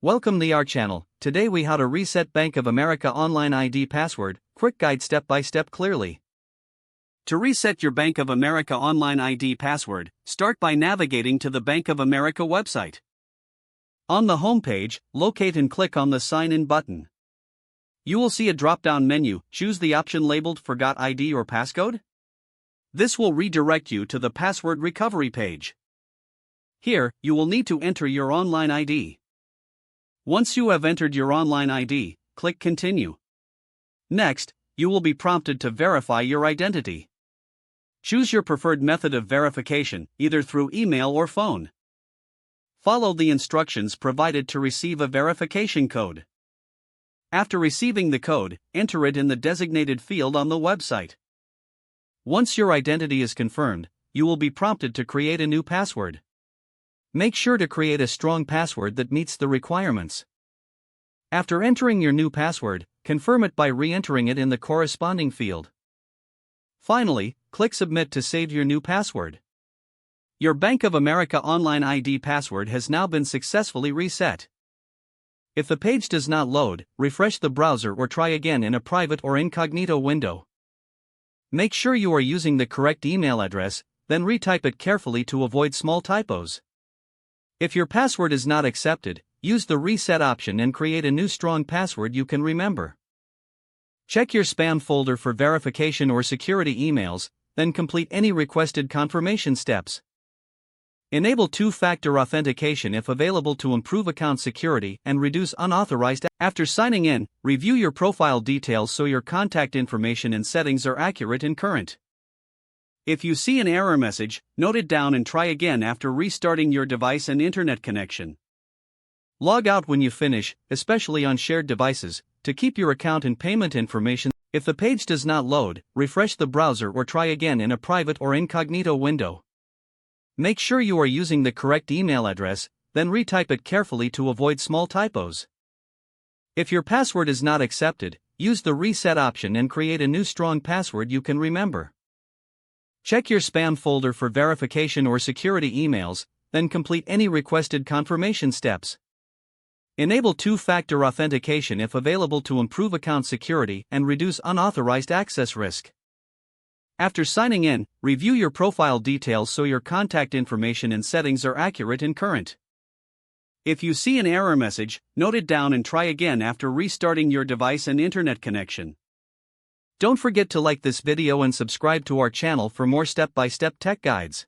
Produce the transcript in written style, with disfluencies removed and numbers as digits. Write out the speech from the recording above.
Welcome to our channel. Today we how to reset Bank of America online ID password, quick guide step by step clearly. To reset your Bank of America online ID password, start by navigating to the Bank of America website. On the home page, locate and click on the Sign In button. You will see a drop-down menu. Choose the option labeled Forgot ID or Passcode. This will redirect you to the password recovery page. Here, you will need to enter your online ID. Once you have entered your online ID, click Continue. Next, you will be prompted to verify your identity. Choose your preferred method of verification, either through email or phone. Follow the instructions provided to receive a verification code. After receiving the code, enter it in the designated field on the website. Once your identity is confirmed, you will be prompted to create a new password. Make sure to create a strong password that meets the requirements. After entering your new password, confirm it by re-entering it in the corresponding field. Finally, click Submit to save your new password. Your Bank of America online ID password has now been successfully reset. If the page does not load, refresh the browser or try again in a private or incognito window. Make sure you are using the correct email address, then retype it carefully to avoid small typos. If your password is not accepted, use the reset option and create a new strong password you can remember. Check your spam folder for verification or security emails, then complete any requested confirmation steps. Enable two-factor authentication if available to improve account security and reduce unauthorized. After signing in, review your profile details so your contact information and settings are accurate and current. If you see an error message, note it down and try again after restarting your device and internet connection. Log out when you finish, especially on shared devices, to keep your account and payment information. If the page does not load, refresh the browser or try again in a private or incognito window. Make sure you are using the correct email address, then retype it carefully to avoid small typos. If your password is not accepted, use the reset option and create a new strong password you can remember. Check your spam folder for verification or security emails, then complete any requested confirmation steps. Enable two-factor authentication if available to improve account security and reduce unauthorized access risk. After signing in, review your profile details so your contact information and settings are accurate and current. If you see an error message, note it down and try again after restarting your device and internet connection. Don't forget to like this video and subscribe to our channel for more step-by-step tech guides.